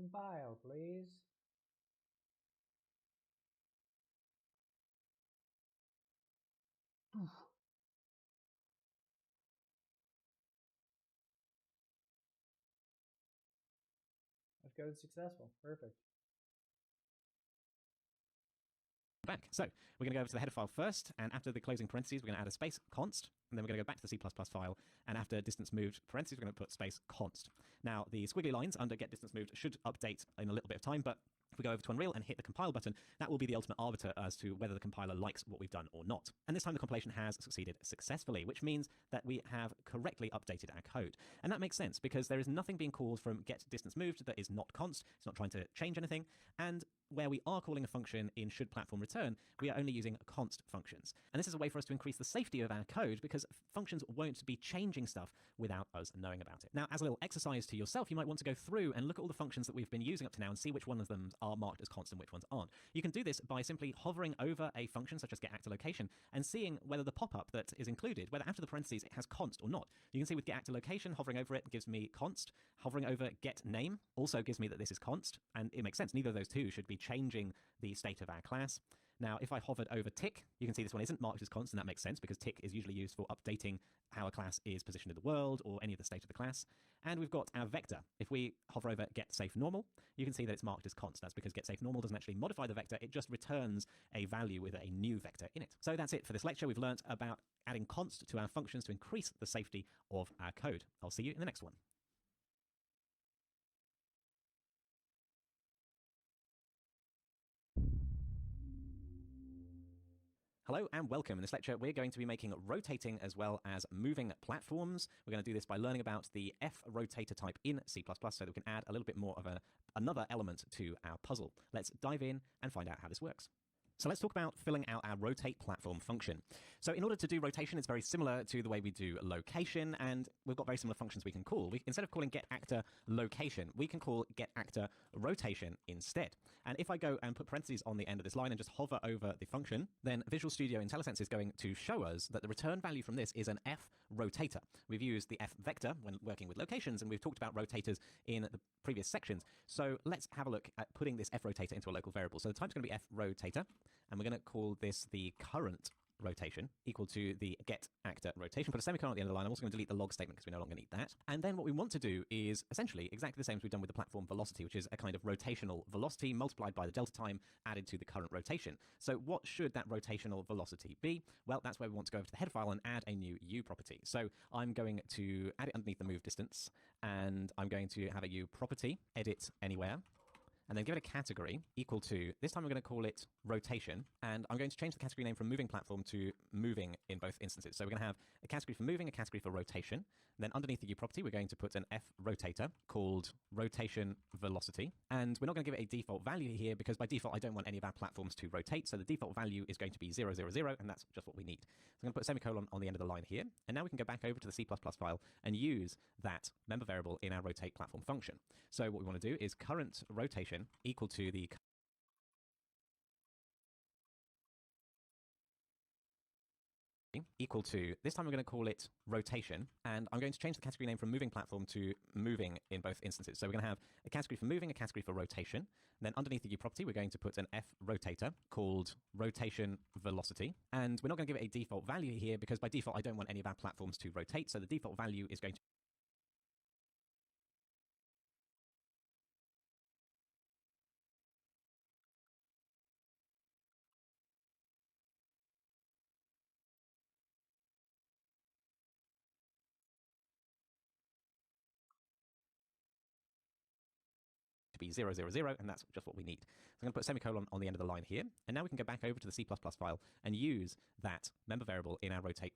Compile, please. I've code successful. Perfect. Back. So we're going to go over to the header file first, and after the closing parentheses, we're going to add a space const, and then we're going to go back to the C++ file, and after distance moved parentheses, we're going to put space const. Now, the squiggly lines under get distance moved should update in a little bit of time, but if we go over to Unreal and hit the compile button, that will be the ultimate arbiter as to whether the compiler likes what we've done or not. And this time the compilation has succeeded successfully, which means that we have correctly updated our code. And that makes sense because there is nothing being called from get distance moved that is not const. It's not trying to change anything. And where we are calling a function in should platform return, we are only using const functions. And this is a way for us to increase the safety of our code because functions won't be changing stuff without us knowing about it. Now, as a little exercise to yourself, you might want to go through and look at all the functions that we've been using up to now and see which one of them are marked as const and which ones aren't. You can do this by simply hovering over a function such as getActorLocation and seeing whether the pop-up that is included, whether after the parentheses it has const or not. You can see with getActorLocation, hovering over it gives me const. Hovering over getName also gives me that this is const, and it makes sense. Neither of those two should be changing the state of our class. Now, if I hovered over tick, you can see this one isn't marked as const, and that makes sense because tick is usually used for updating how a class is positioned in the world or any of the state of the class. And we've got our vector. If we hover over getSafeNormal, you can see that it's marked as const. That's because getSafeNormal doesn't actually modify the vector, it just returns a value with a new vector in it. So that's it for this lecture. We've learned about adding const to our functions to increase the safety of our code. I'll see you in the next one. Hello and welcome. In this lecture, we're going to be making rotating as well as moving platforms. We're going to do this by learning about the F rotator type in C++ so that we can add a little bit more of another element to our puzzle. Let's dive in and find out how this works. So let's talk about filling out our rotate platform function. So in order to do rotation, it's very similar to the way we do location, and we've got very similar functions we can call. Instead of calling getActorLocation, we can call getActorRotation instead. And if I go and put parentheses on the end of this line and just hover over the function, then Visual Studio IntelliSense is going to show us that the return value from this is an F rotator. We've used the F vector when working with locations, and we've talked about rotators in the previous sections. So let's have a look at putting this F rotator into a local variable. So the type's going to be F rotator. And we're going to call this the current rotation equal to the getActorRotation. Put a semicolon at the end of the line. I'm also going to delete the log statement because we no longer need that. And then what we want to do is essentially exactly the same as we've done with the platform velocity, which is a kind of rotational velocity multiplied by the delta time added to the current rotation. So what should that rotational velocity be? Well, that's where we want to go over to the header file and add a new U property. So I'm going to add it underneath the move distance, and I'm going to have a U property, edit anywhere, and then give it a category equal to, this time we're going to call it rotation, and I'm going to change the category name from moving platform to moving in both instances. So we're going to have a category for moving, a category for rotation. And then underneath the U property, we're going to put an F rotator called rotation velocity. And we're not going to give it a default value here because by default, I don't want any of our platforms to rotate. So the default value is going to be 0, 0, 0, and that's just what we need. So I'm going to put a semicolon on the end of the line here. And now we can go back over to the C++ file and use that member variable in our rotate platform function. So what we want to do is current rotation equal to the equal to, this time we're going to call it rotation, and I'm going to change the category name from moving platform to moving in both instances. So we're going to have a category for moving, a category for rotation. Then underneath the U property, we're going to put an F rotator called rotation velocity. And we're not going to give it a default value here because by default, I don't want any of our platforms to rotate. So the default value is going to be 0, 0, 0, and that's just what we need. So I'm going to put a semicolon on the end of the line here, and now we can go back over to the C++ file and use that member variable in our rotate.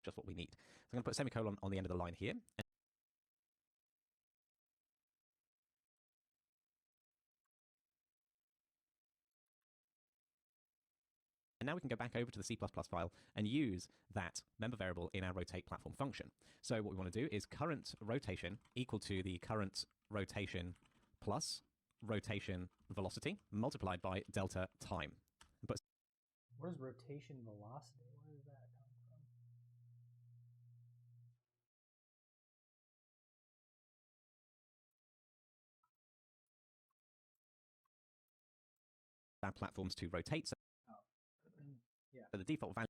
Just what we need. So I'm going to put a semicolon on the end of the line here. And now we can go back over to the C++ file and use that member variable in our rotate platform function. So what we want to do is current rotation equal to the current rotation plus rotation velocity multiplied by delta time. But What is rotation velocity? Where does that come from? our platforms to rotate. So Yeah. the default value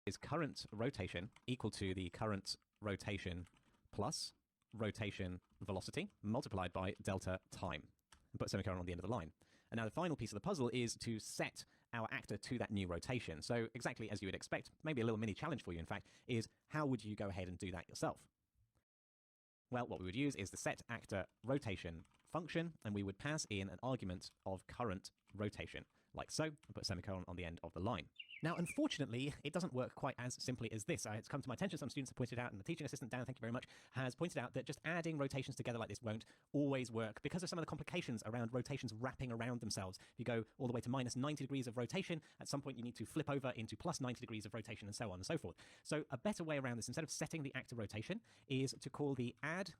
is current rotation equal to the current rotation plus rotation velocity multiplied by delta time. And put a semicolon on the end of the line. And now the final piece of the puzzle is to set our actor to that new rotation. So exactly as you would expect, maybe a little mini challenge for you, in fact, is how would you go ahead and do that yourself? Well, what we would use is the set actor rotation function, and we would pass in an argument of current rotation, like so, and put a semicolon on the end of the line. Now, unfortunately, it doesn't work quite as simply as this. It's come to my attention, some students have pointed out, and the teaching assistant, Dan, thank you very much, has pointed out that just adding rotations together like this won't always work because of some of the complications around rotations wrapping around themselves. If you go all the way to minus 90 degrees of rotation, at some point you need to flip over into plus 90 degrees of rotation and so on and so forth. So a better way around this, instead of setting the actor rotation, is to call the add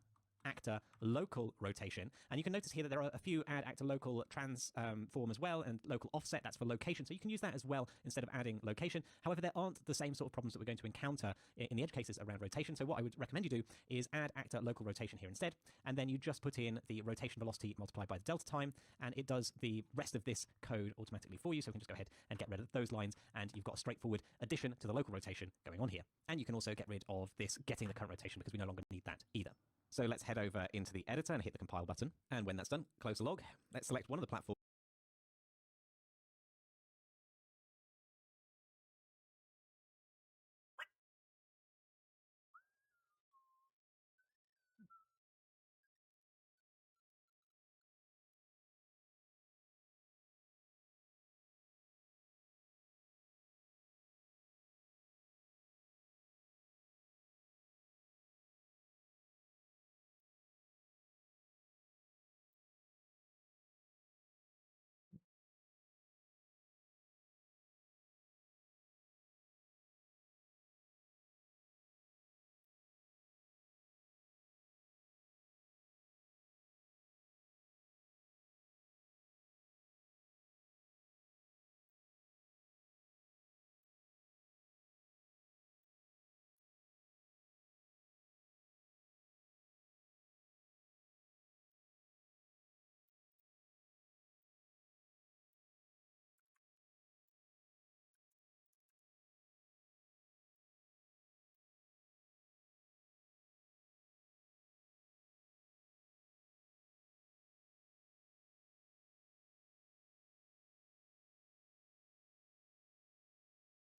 actor local rotation. And you can notice here that there are a few add actor local transform as well, and local offset, that's for location. So you can use that as well instead of adding location. However, there aren't the same sort of problems that we're going to encounter in the edge cases around rotation. So what I would recommend you do is add actor local rotation here instead, and then you just put in the rotation velocity multiplied by the delta time, and it does the rest of this code automatically for you. So we can just go ahead and get rid of those lines, and you've got a straightforward addition to the local rotation going on here. And you can also get rid of this getting the current rotation because we no longer need that either. So let's head over into the editor and hit the compile button. And when that's done, close the log. Let's select one of the platforms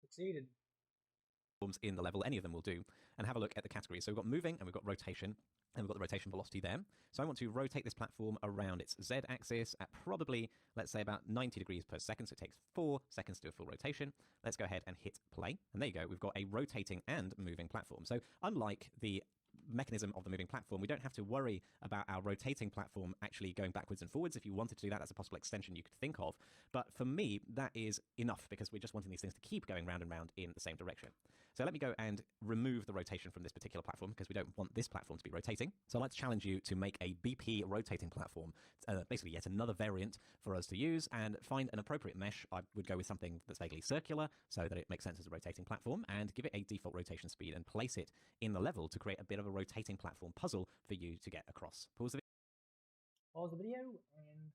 Succeeded. in the level, any of them will do, and have a look at the categories. So we've got moving and we've got rotation, and we've got the rotation velocity there. So I want to rotate this platform around its z-axis at probably, let's say, about 90 degrees per second. So it takes 4 seconds to do a full rotation. Let's go ahead and hit play. And there you go. We've got a rotating and moving platform. So unlike the mechanism of the moving platform, we don't have to worry about our rotating platform actually going backwards and forwards. If you wanted to do that, that's a possible extension you could think of. But for me, that is enough because we're just wanting these things to keep going round and round in the same direction. So let me go and remove the rotation from this particular platform because we don't want this platform to be rotating. So I'd like to challenge you to make a BP rotating platform, basically yet another variant for us to use, and find an appropriate mesh. I would go with something that's vaguely circular so that it makes sense as a rotating platform, and give it a default rotation speed and place it in the level to create a bit of a rotating platform puzzle for you to get across. Pause the Pause the video and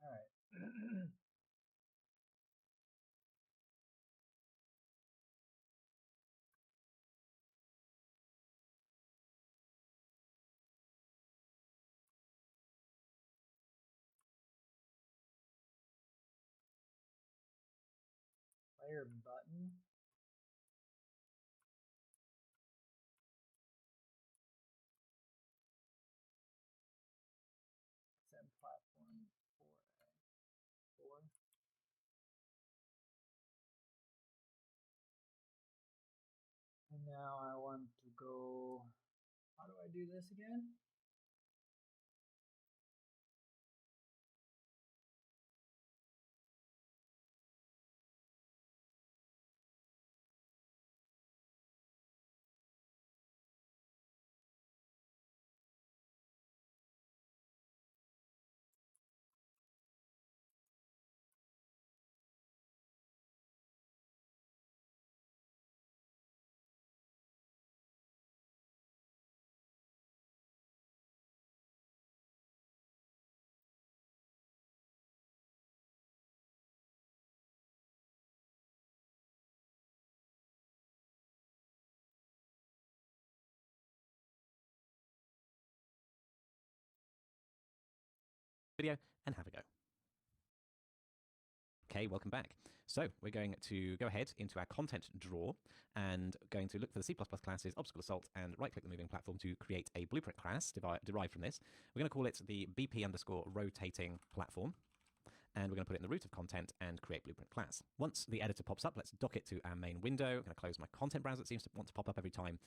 all right. Player button. Set platform 4. And now I want to go. How do I do this again? video and have a go. Okay, welcome back. So we're going to go ahead into our content drawer and going to look for the C++ classes Obstacle Assault and right-click the moving platform to create a blueprint class derived from this. We're going to call it the BP underscore rotating platform. And we're going to put it in the root of content and create blueprint class. Once the editor pops up, let's dock it to our main window. I'm going to close my content browser that seems to want to pop up every time.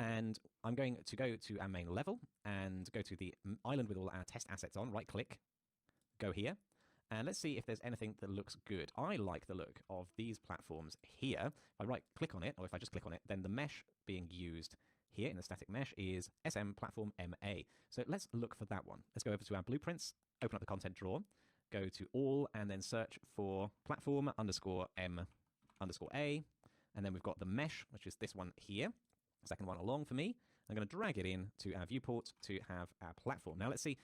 And I'm going to go to our main level and go to the island with all our test assets on, right click, go here. And let's see if there's anything that looks good. I like the look of these platforms here. If I right click on it, or if I just click on it, then the mesh being used here in the static mesh is SM platform MA. So let's look for that one. Let's go over to our blueprints, open up the content drawer, go to all, and then search for platform underscore M underscore A. And then we've got the mesh, which is this one here. Second one along for me. I'm going to drag it in to our viewport to have our platform. Now let's see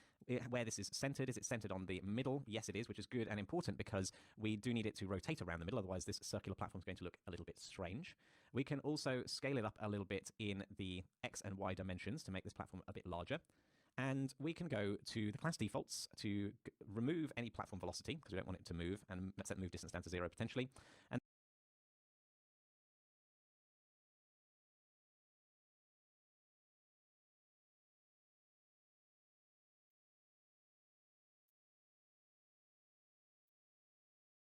where this is centered. Is it centered on the middle? Yes, it is, which is good and important because we do need it to rotate around the middle. Otherwise, this circular platform is going to look a little bit strange. We can also scale it up a little bit in the X and Y dimensions to make this platform a bit larger. And we can go to the class defaults to remove any platform velocity because we don't want it to move, and set move distance down to 0 potentially.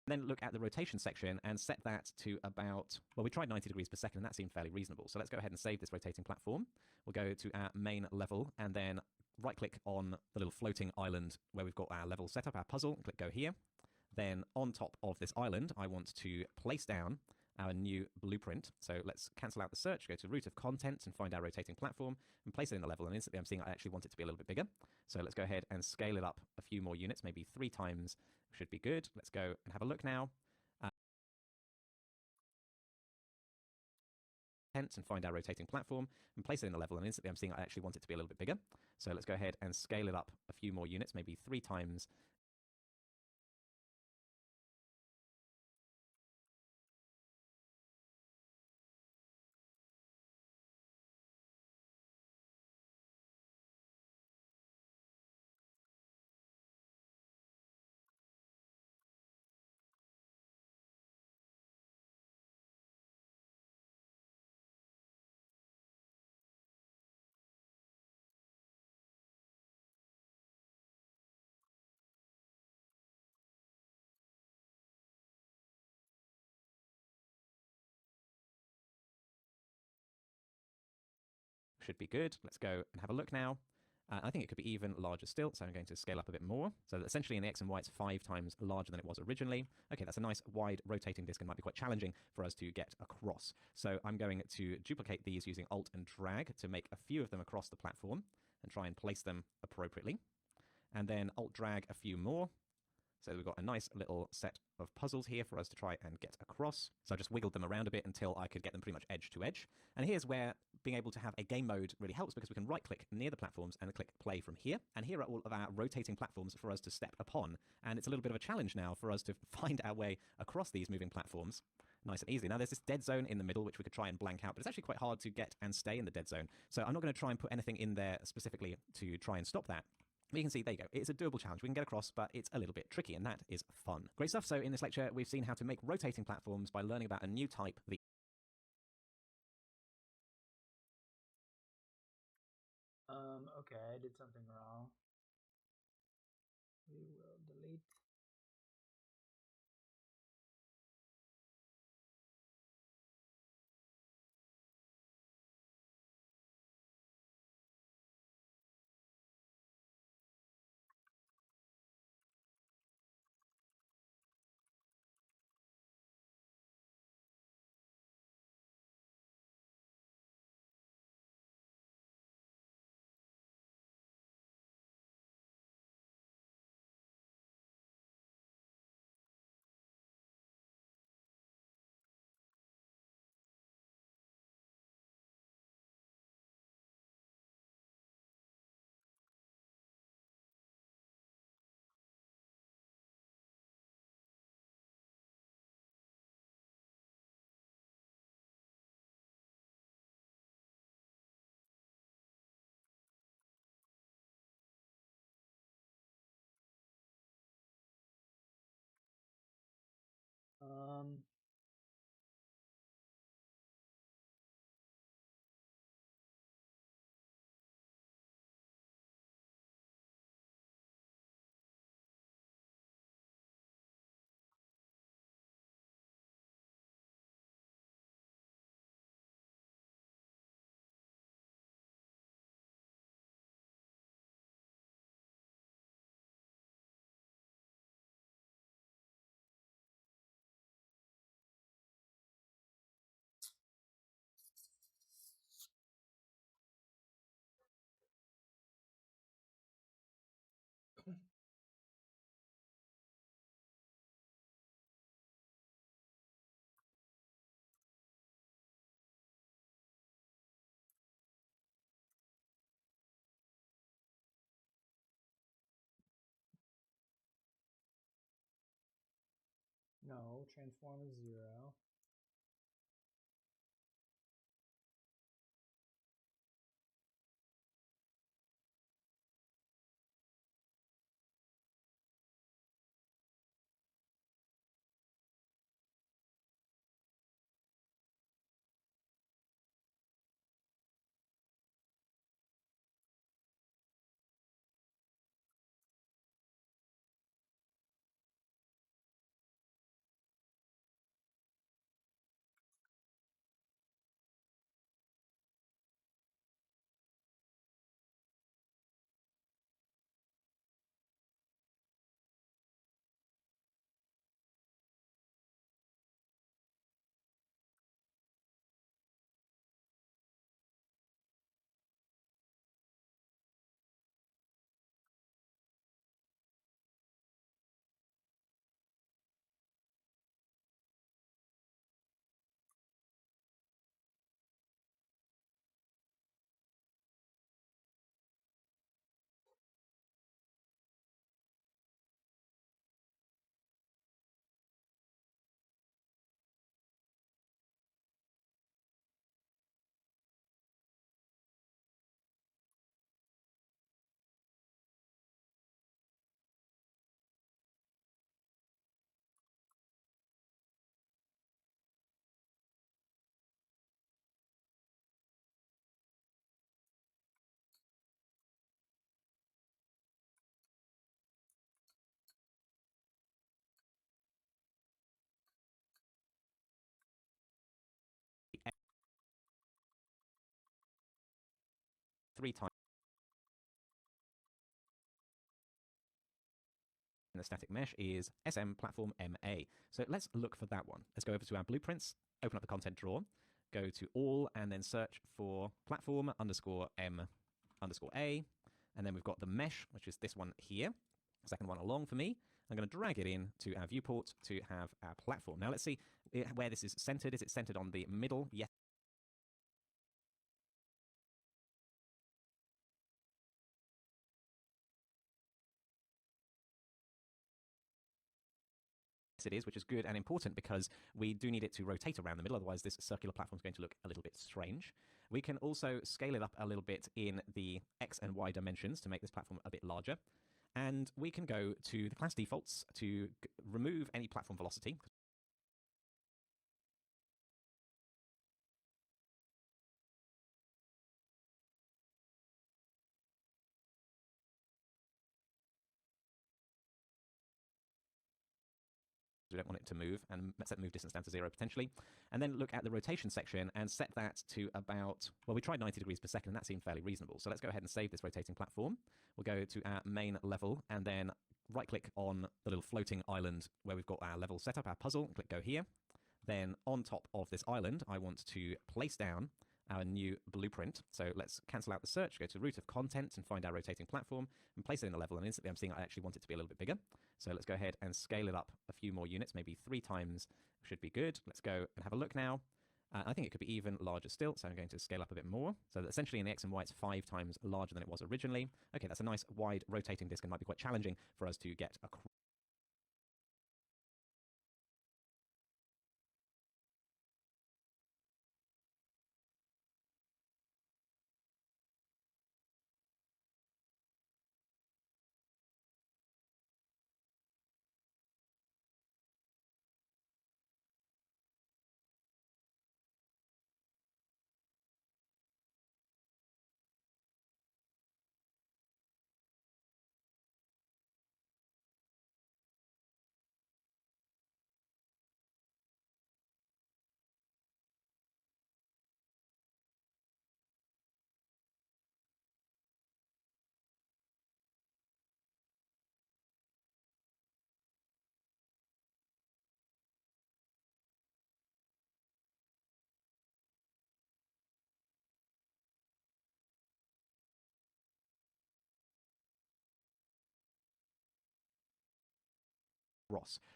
And then look at the rotation section and set that to about, well, we tried 90 degrees per second and that seemed fairly reasonable. So let's go ahead and save this rotating platform. We'll go to our main level and then right click on the little floating island where we've got our level set up, our puzzle, click go here. Then on top of this island, I want to place down our new blueprint. So let's cancel out the search, go to root of content and find our rotating platform and place it in the level. And instantly I'm seeing I actually want it to be a little bit bigger. So let's go ahead and scale it up a few more units, maybe 3 times should be good. Let's go and have a look now. And find our rotating platform and place it in the level. And instantly I'm seeing I actually want it to be a little bit bigger. So let's go ahead and scale it up a few more units, maybe 3 times. Should be good. Let's go and have a look now. I think it could be even larger still, so I'm going to scale up a bit more. So that essentially in the X and Y, it's 5 times larger than it was originally. Okay, that's a nice wide rotating disk and might be quite challenging for us to get across. So I'm going to duplicate these using Alt and drag to make a few of them across the platform and try and place them appropriately. And then Alt drag a few more. So we've got a nice little set of puzzles here for us to try and get across. So I just wiggled them around a bit until I could get them pretty much edge to edge. And here's where being able to have a game mode really helps because we can right click near the platforms and click play from here. And here are all of our rotating platforms for us to step upon. And it's a little bit of a challenge now for us to find our way across these moving platforms. Nice and easy. Now there's this dead zone in the middle which we could try and blank out, but it's actually quite hard to get and stay in the dead zone. So I'm not going to try and put anything in there specifically to try and stop that. But you can see, there you go. It's a doable challenge. We can get across, but it's a little bit tricky, and that is fun. Great stuff. So in this lecture, we've seen how to make rotating platforms by learning about a new type, the Okay, I did something wrong. We will delete. No, transform is 0. Three times in the static mesh is SM platform MA. So let's look for that one. Let's go over to our blueprints, open up the content drawer, go to all, and then search for platform underscore M underscore A. And then we've got the mesh, which is this one here. Second one along for me. I'm going to drag it in to our viewport to have our platform. Now let's see where this is centered. Is it centered on the middle? Yes, it is, which is good and important because we do need it to rotate around the middle. Otherwise, this circular platform is going to look a little bit strange. We can also scale it up a little bit in the X and Y dimensions to make this platform a bit larger. And we can go to the class defaults to remove any platform velocity. We don't want it to move, and set the move distance down to 0 potentially. And then look at the rotation section and set that to about, well, we tried 90 degrees per second, and that seemed fairly reasonable. So let's go ahead and save this rotating platform. We'll go to our main level and then right click on the little floating island where we've got our level set up, our puzzle, and click go here. Then on top of this island, I want to place down our new blueprint. So let's cancel out the search, go to root of content and find our rotating platform and place it in the level. And instantly I'm seeing I actually want it to be a little bit bigger. So let's go ahead and scale it up a few more units, maybe 3 times should be good. Let's go and have a look now. I think it could be even larger still, so I'm going to scale up a bit more. So that essentially in the X and Y, it's 5 times larger than it was originally. Okay, that's a nice wide rotating disk and might be quite challenging for us to get across.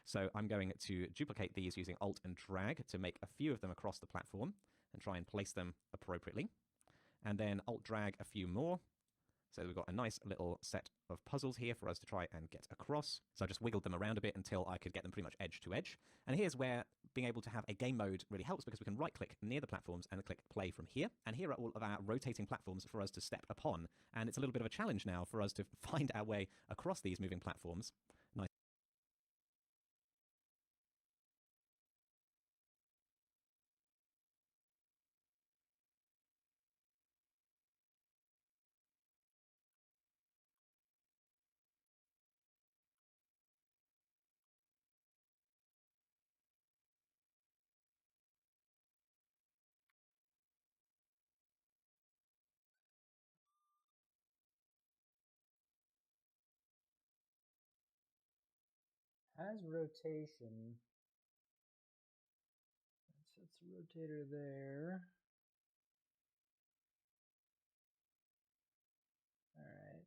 So I'm going to duplicate these using Alt and drag to make a few of them across the platform and try and place them appropriately. And then Alt drag a few more, So we've got a nice little set of puzzles here for us to try and get across. So I just wiggled them around a bit until I could get them pretty much edge to edge. And here's where being able to have a game mode really helps, because we can right click near the platforms and click play from here. And here are all of our rotating platforms for us to step upon. And it's a little bit of a challenge now for us to find our way across these moving platforms. Nice. Has rotation. That's a rotator there. All right.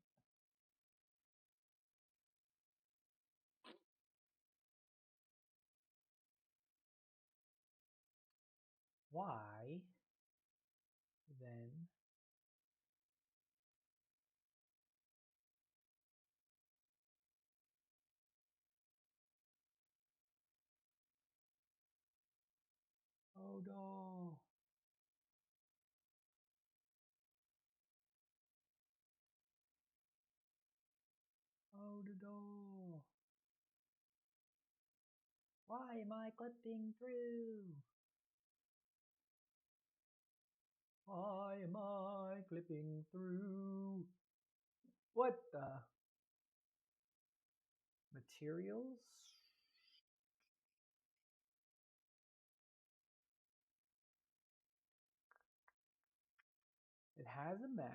Why then? Oh no. Oh no. Why am I clipping through? Why am I clipping through? What the? Materials? It has a mesh.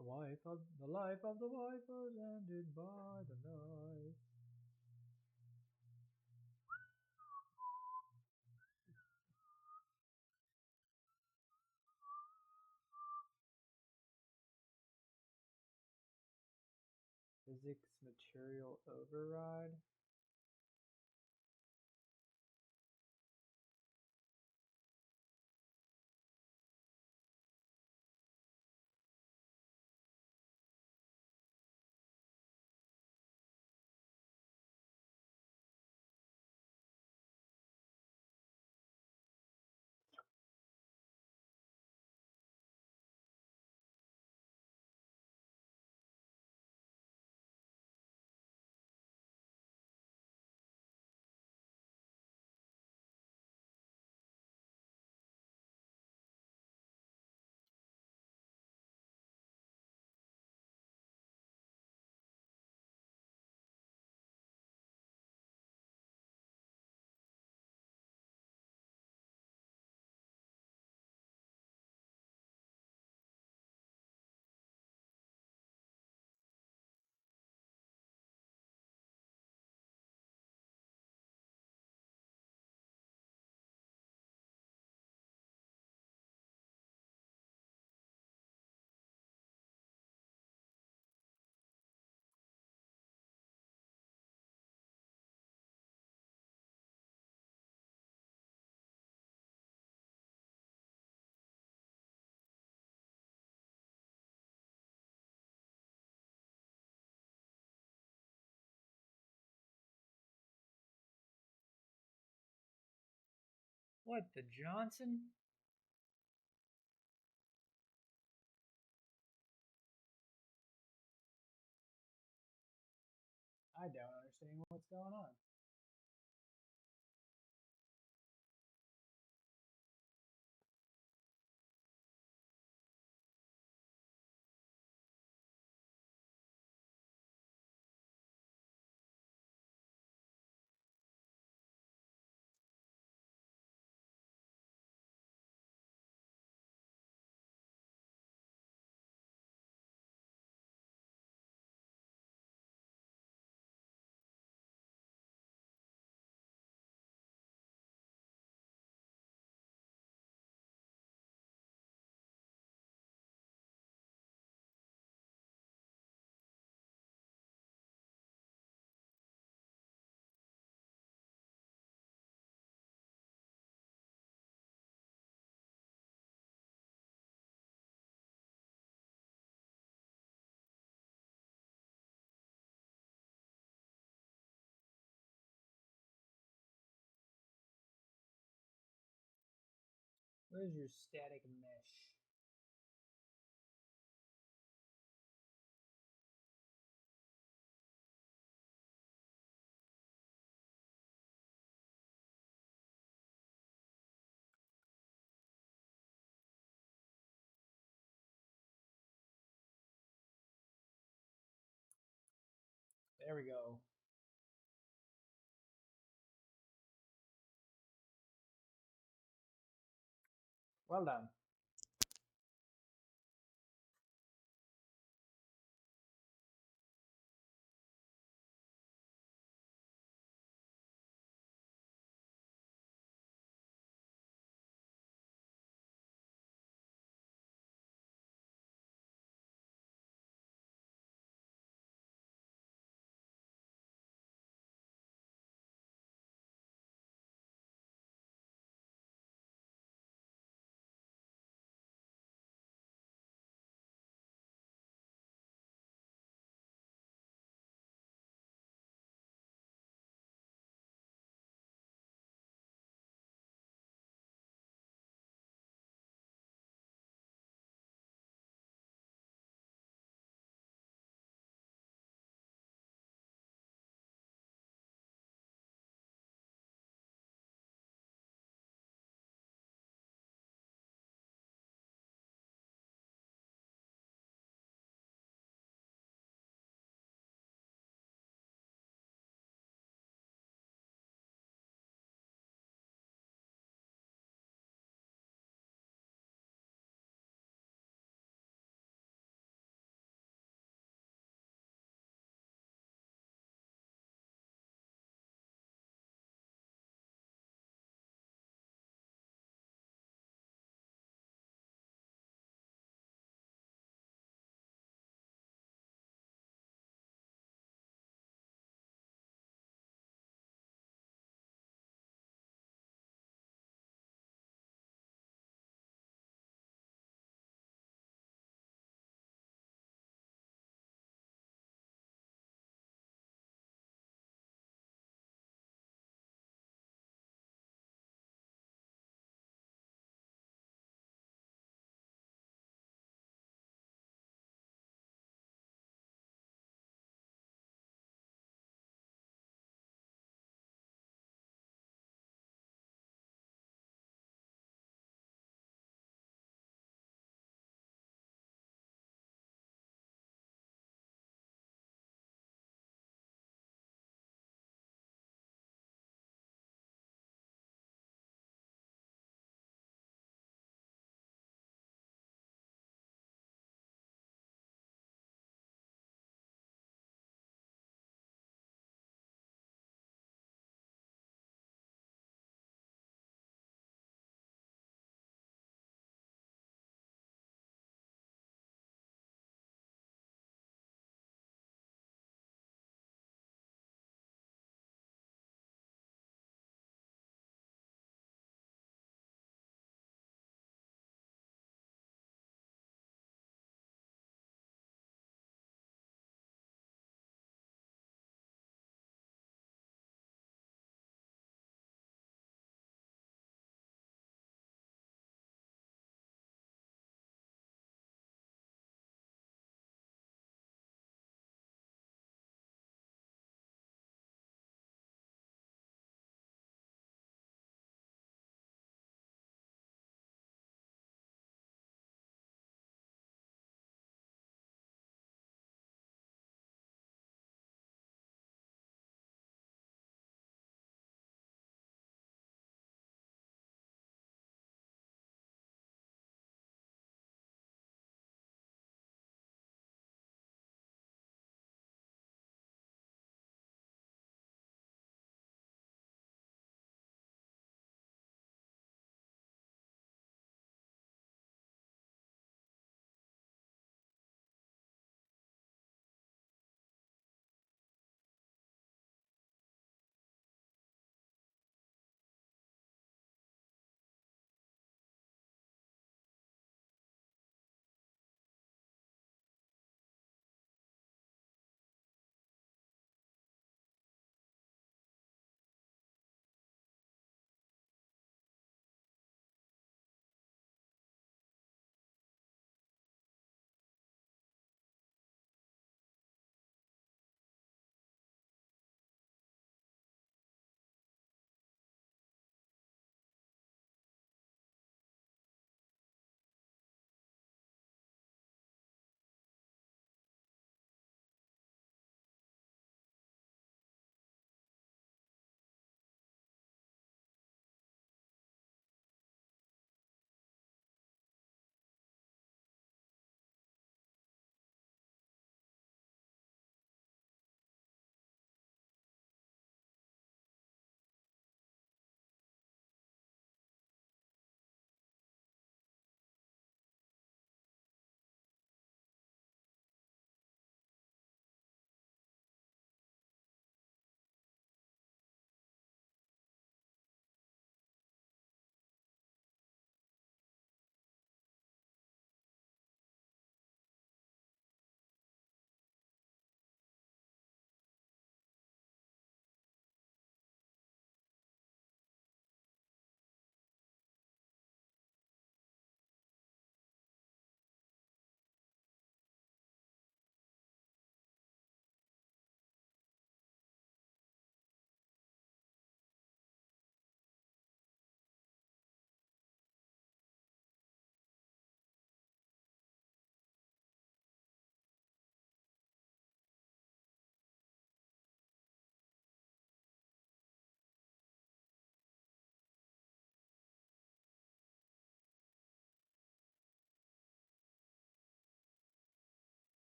The life of the wife was ended by the knife. Physics material override. What, the Johnson? I don't understand what's going on. Where's your static mesh? There we go. Well done.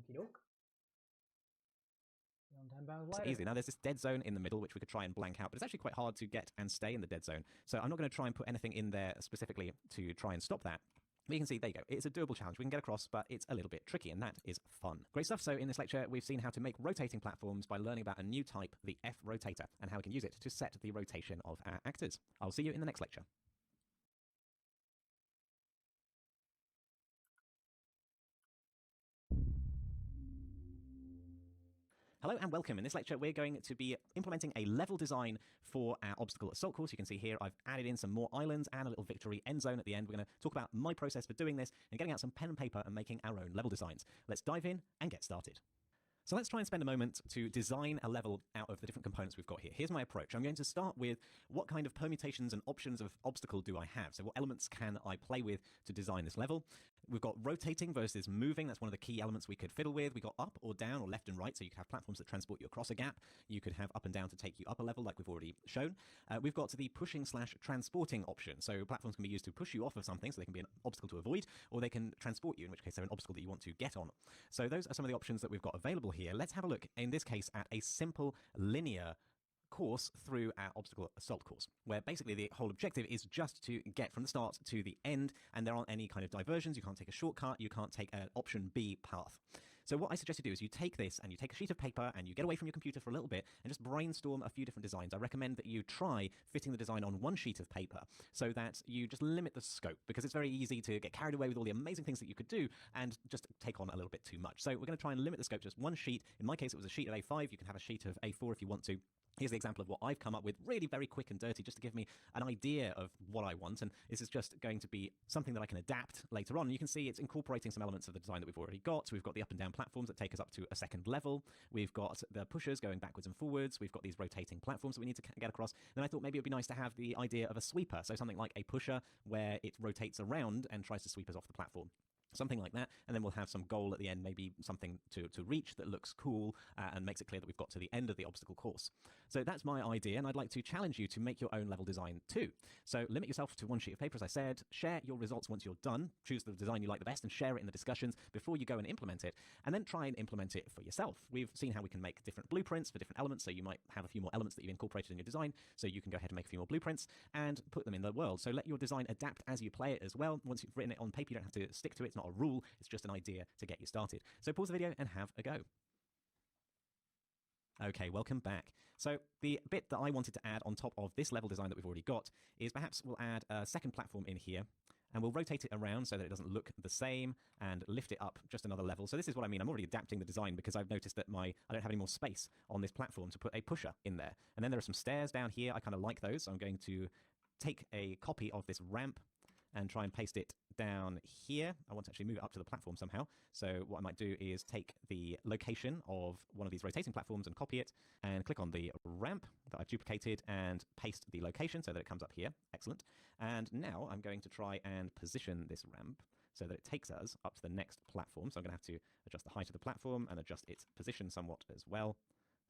Okie doke. Sometime back It's later. easy. Now there's this dead zone in the middle which we could try and blank out, but it's actually quite hard to get and stay in the dead zone. So I'm not going to try and put anything in there specifically to try and stop that. But you can see, there you go. It's a doable challenge. We can get across, but it's a little bit tricky, and that is fun. Great stuff. So in this lecture, we've seen how to make rotating platforms by learning about a new type, the F rotator, and how we can use it to set the rotation of our actors. I'll see you in the next lecture. Hello and welcome. In this lecture, we're going to be implementing a level design for our obstacle assault course. You can see here I've added in some more islands and a little victory end zone at the end. We're going to talk about my process for doing this and getting out some pen and paper and making our own level designs. Let's dive in and get started. So let's try and spend a moment to design a level out of the different components we've got here. Here's my approach. I'm going to start with what kind of permutations and options of obstacle do I have? So what elements can I play with to design this level? We've got rotating versus moving. That's one of the key elements we could fiddle with. We've got up or down or left and right. So you could have platforms that transport you across a gap. You could have up and down to take you up a level like we've already shown. We've got the pushing/transporting option. So platforms can be used to push you off of something, so they can be an obstacle to avoid, or they can transport you, in which case they're an obstacle that you want to get on. So those are some of the options that we've got available here. Let's have a look, in this case, at a simple linear course through our obstacle assault course, where basically the whole objective is just to get from the start to the end, and there aren't any kind of diversions. You can't take a shortcut, you can't take an option B path. So what I suggest you do is you take this and you take a sheet of paper and you get away from your computer for a little bit and just brainstorm a few different designs. I recommend that you try fitting the design on one sheet of paper so that you just limit the scope, because it's very easy to get carried away with all the amazing things that you could do and just take on a little bit too much. So we're going to try and limit the scope to just one sheet. In my case, it was a sheet of A5. You can have a sheet of A4 if you want to. Here's the example of what I've come up with, really very quick and dirty, just to give me an idea of what I want. And this is just going to be something that I can adapt later on. You can see it's incorporating some elements of the design that we've already got. So we've got the up and down platforms that take us up to a second level. We've got the pushers going backwards and forwards. We've got these rotating platforms that we need to get across. Then I thought maybe it would be nice to have the idea of a sweeper. So something like a pusher where it rotates around and tries to sweep us off the platform. Something like that, and then we'll have some goal at the end, maybe something to reach that looks cool and makes it clear that we've got to the end of the obstacle course. So that's my idea, and I'd like to challenge you to make your own level design too. So limit yourself to one sheet of paper, as I said. Share your results once you're done. Choose the design you like the best and share it in the discussions before you go and implement it, and then try and implement it for yourself. We've seen how we can make different blueprints for different elements, so you might have a few more elements that you've incorporated in your design, so you can go ahead and make a few more blueprints and put them in the world. So let your design adapt as you play it as well. Once you've written it on paper, you don't have to stick to it. It's not a rule. It's just an idea to get you started. So pause the video and have a go. Okay, welcome back. So the bit that I wanted to add on top of this level design that we've already got is perhaps we'll add a second platform in here, and we'll rotate it around so that it doesn't look the same and lift it up just another level. So this is what I mean. I'm already adapting the design because I've noticed that I don't have any more space on this platform to put a pusher in there. And then there are some stairs down here. I kind of like those. So I'm going to take a copy of this ramp and try and paste it down here. I want to actually move it up to the platform somehow. So what I might do is take the location of one of these rotating platforms and copy it, and click on the ramp that I've duplicated and paste the location so that it comes up here. Excellent. And now I'm going to try and position this ramp so that it takes us up to the next platform. So I'm going to have to adjust the height of the platform and adjust its position somewhat as well,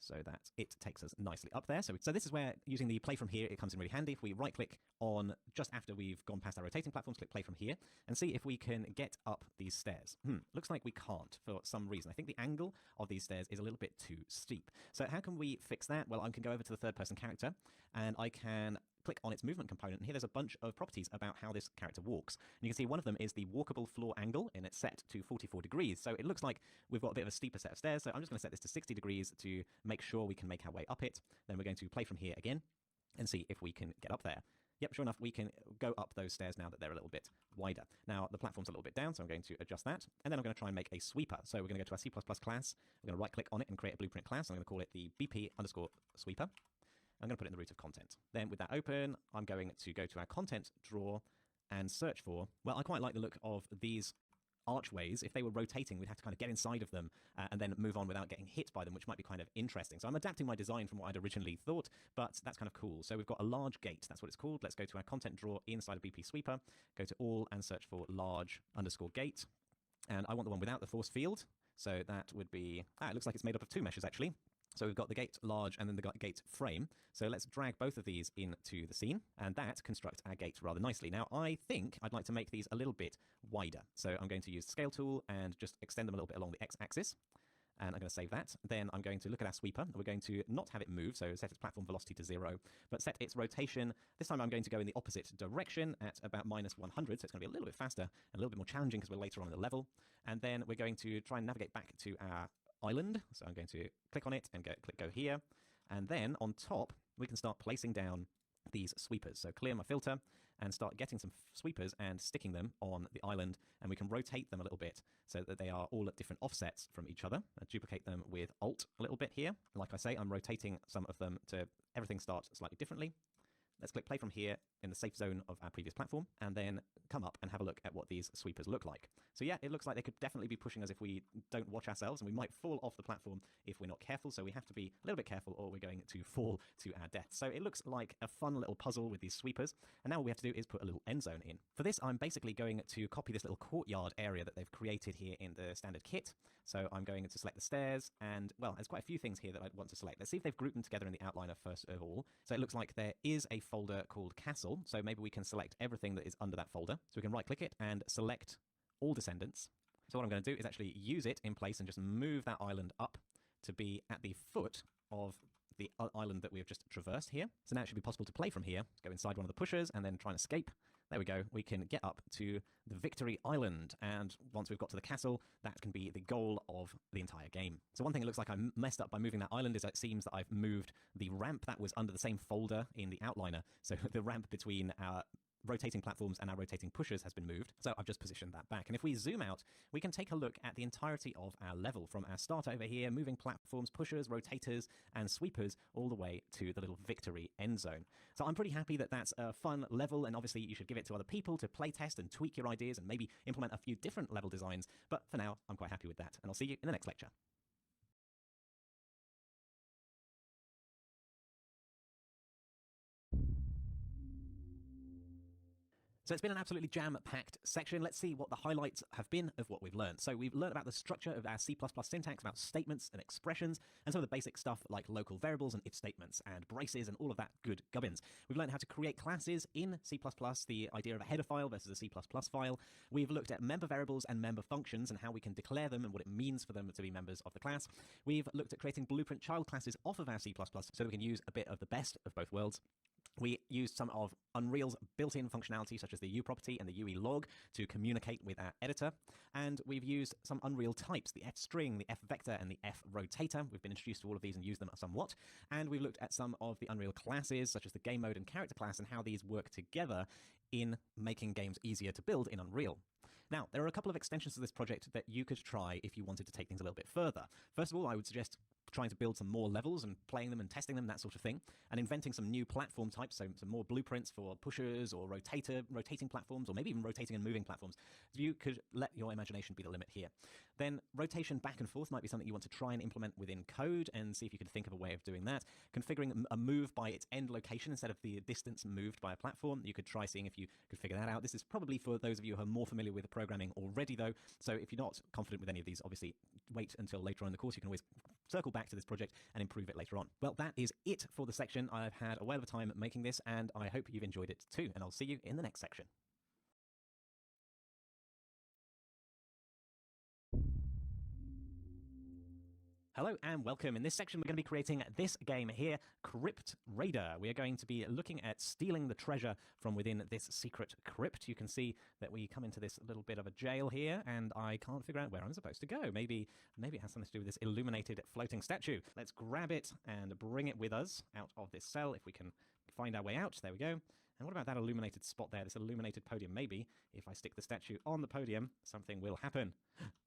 so that it takes us nicely up there. So this is where using the play from here, it comes in really handy. If we right click on just after we've gone past our rotating platforms, click play from here and see if we can get up these stairs. Looks like we can't for some reason. I think the angle of these stairs is a little bit too steep. So how can we fix that? Well, I can go over to the third person character and I can click on its movement component, and here there's a bunch of properties about how this character walks. And you can see one of them is the walkable floor angle, and it's set to 44 degrees. So it looks like we've got a bit of a steeper set of stairs. So I'm just going to set this to 60 degrees to make sure we can make our way up it. Then we're going to play from here again and see if we can get up there. Yep, sure enough, we can go up those stairs now that they're a little bit wider. Now, the platform's a little bit down, so I'm going to adjust that. And then I'm going to try and make a sweeper. So we're going to go to our C++ class. We're going to right-click on it and create a blueprint class. I'm going to call it the BP_sweeper. I'm going to put it in the root of content. Then with that open, I'm going to go to our content drawer and search for, well, I quite like the look of these archways. If they were rotating, we'd have to kind of get inside of them and then move on without getting hit by them, which might be kind of interesting. So I'm adapting my design from what I'd originally thought, but that's kind of cool. So we've got a large gate. That's what it's called. Let's go to our content drawer inside of BP Sweeper, go to all and search for large_gate. And I want the one without the force field. So that would be, it looks like it's made up of two meshes actually. So we've got the gate large and then the gate frame. So let's drag both of these into the scene, and that constructs our gate rather nicely. Now, I think I'd like to make these a little bit wider. So I'm going to use the scale tool and just extend them a little bit along the x-axis. And I'm going to save that. Then I'm going to look at our sweeper. We're going to not have it move, so set its platform velocity to 0, but set its rotation. This time I'm going to go in the opposite direction at about -100, so it's going to be a little bit faster and a little bit more challenging because we're later on in the level. And then we're going to try and navigate back to our island. So I'm going to click on it and click go here. And then on top, we can start placing down these sweepers. So clear my filter and start getting some sweepers and sticking them on the island, and we can rotate them a little bit so that they are all at different offsets from each other. I duplicate them with Alt a little bit here. Like I say, I'm rotating some of them to everything start slightly differently. Let's click play from here in the safe zone of our previous platform, and then come up and have a look at what these sweepers look like. So yeah, it looks like they could definitely be pushing us if we don't watch ourselves, and we might fall off the platform if we're not careful, so we have to be a little bit careful or we're going to fall to our death. So it looks like a fun little puzzle with these sweepers, and now what we have to do is put a little end zone in. For this, I'm basically going to copy this little courtyard area that they've created here in the standard kit. So I'm going to select the stairs, and well, there's quite a few things here that I want to select. Let's see if they've grouped them together in the outliner first of all. So it looks like there is a folder called Castle, so maybe we can select everything that is under that folder. So we can right click it and select all descendants. So what I'm going to do is actually use it in place and just move that island up to be at the foot of the island that we have just traversed here. So now it should be possible to play from here. Go inside one of the pushers and then try and escape. There we go. We can get up to the Victory Island, and once we've got to the castle, that can be the goal of the entire game. So one thing it looks like I messed up by moving that island is that it seems that I've moved the ramp that was under the same folder in the outliner. So the ramp between our rotating platforms and our rotating pushers has been moved. So I've just positioned that back. And if we zoom out, we can take a look at the entirety of our level from our start over here, moving platforms, pushers, rotators, and sweepers all the way to the little victory end zone. So I'm pretty happy that that's a fun level, and obviously you should give it to other people to play test and tweak your ideas and maybe implement a few different level designs. But for now, I'm quite happy with that. And I'll see you in the next lecture. So it's been an absolutely jam-packed section. Let's see what the highlights have been of what we've learned. So we've learned about the structure of our C++ syntax, about statements and expressions, and some of the basic stuff like local variables and if statements and braces and all of that good gubbins. We've learned how to create classes in C++, the idea of a header file versus a C++ file. We've looked at member variables and member functions and how we can declare them and what it means for them to be members of the class. We've looked at creating blueprint child classes off of our C++ so that we can use a bit of the best of both worlds. We used some of Unreal's built-in functionality, such as the U property and the UE log, to communicate with our editor. And we've used some Unreal types, the F string, the F vector, and the F rotator. We've been introduced to all of these and used them somewhat. And we've looked at some of the Unreal classes, such as the game mode and character class, and how these work together in making games easier to build in Unreal. Now, there are a couple of extensions to this project that you could try if you wanted to take things a little bit further. First of all, I would suggest trying to build some more levels and playing them and testing them, that sort of thing, and inventing some new platform types, so some more blueprints for pushers or rotating platforms, or maybe even rotating and moving platforms. You could let your imagination be the limit here. Then rotation back and forth might be something you want to try and implement within code and see if you could think of a way of doing that. Configuring a move by its end location instead of the distance moved by a platform, you could try seeing if you could figure that out. This is probably for those of you who are more familiar with the programming already, though, so if you're not confident with any of these, obviously wait until later on in the course. You can always circle back to this project and improve it later on. Well, that is it for the section. I've had a whale of a time making this, and I hope you've enjoyed it too, and I'll see you in the next section. Hello and welcome. In this section, we're going to be creating this game here, Crypt Raider. We are going to be looking at stealing the treasure from within this secret crypt. You can see that we come into this little bit of a jail here, and I can't figure out where I'm supposed to go. Maybe it has something to do with this illuminated floating statue. Let's grab it and bring it with us out of this cell if we can find our way out. There we go. And what about that illuminated spot there, this illuminated podium? Maybe if I stick the statue on the podium, something will happen.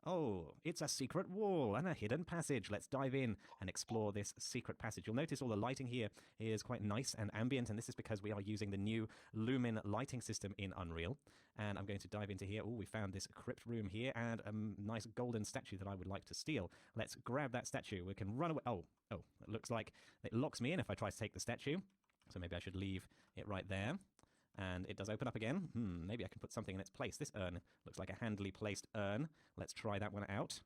Oh, it's a secret wall and a hidden passage. Let's dive in and explore this secret passage. You'll notice all the lighting here is quite nice and ambient, and this is because we are using the new Lumin lighting system in Unreal. And I'm going to dive into here. Oh, we found this crypt room here and a nice golden statue that I would like to steal. Let's grab that statue. We can run away. Oh, it looks like it locks me in if I try to take the statue. So maybe I should leave it right there. And it does open up again. Maybe I can put something in its place. This urn looks like a handily placed urn. Let's try that one out.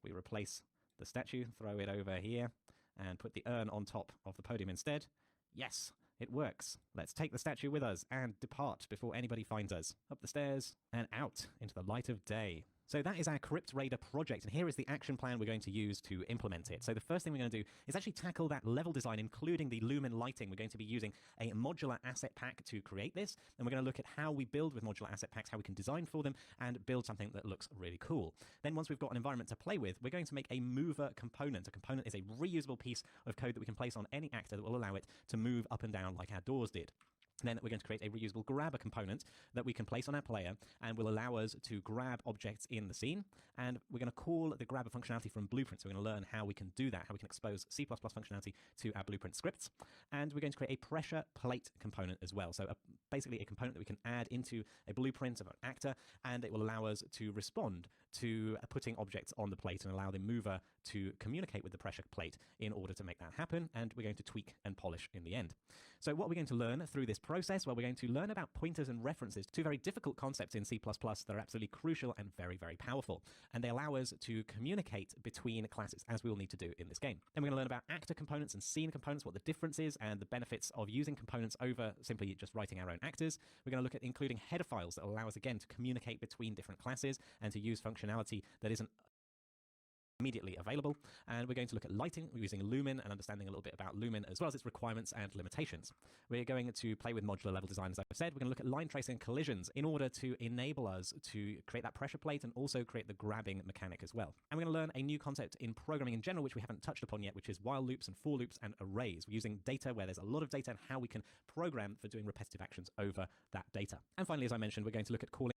We replace the statue, throw it over here. and put the urn on top of the podium instead. Yes, it works. Let's take the statue with us and depart before anybody finds us. Up the stairs and out into the light of day. So that is our Crypt Raider project, and here is the action plan we're going to use to implement it. So the first thing we're going to do is actually tackle that level design, including the lumen lighting. We're going to be using a modular asset pack to create this, and we're going to look at how we build with modular asset packs, how we can design for them, and build something that looks really cool. Then once we've got an environment to play with, we're going to make a mover component. A component is a reusable piece of code that we can place on any actor that will allow it to move up and down like our doors did. Then we're going to create a reusable grabber component that we can place on our player and will allow us to grab objects in the scene. And we're going to call the grabber functionality from Blueprint. So we're going to learn how we can do that, how we can expose C++ functionality to our Blueprint scripts. And we're going to create a pressure plate component as well. So basically a component that we can add into a blueprint of an actor, and it will allow us to respond to putting objects on the plate and allow the mover to communicate with the pressure plate in order to make that happen. And we're going to tweak and polish in the end. So what we're going to learn through this process, well, we're going to learn about pointers and references, two very difficult concepts in C++ that are absolutely crucial and very, very powerful. And they allow us to communicate between classes, as we will need to do in this game. Then we're going to learn about actor components and scene components, what the difference is, and the benefits of using components over simply just writing our own actors. We're going to look at including header files that allow us, again, to communicate between different classes and to use functionality that isn't immediately available. And we're going to look at lighting. We're using Lumen and understanding a little bit about Lumen as well as its requirements and limitations. We're going to play with modular level design, as I said. We're going to look at line tracing and collisions in order to enable us to create that pressure plate and also create the grabbing mechanic as well. And we're going to learn a new concept in programming in general, which we haven't touched upon yet, which is while loops and for loops and arrays. We're using data where there's a lot of data and how we can program for doing repetitive actions over that data. And finally, as I mentioned, we're going to look at calling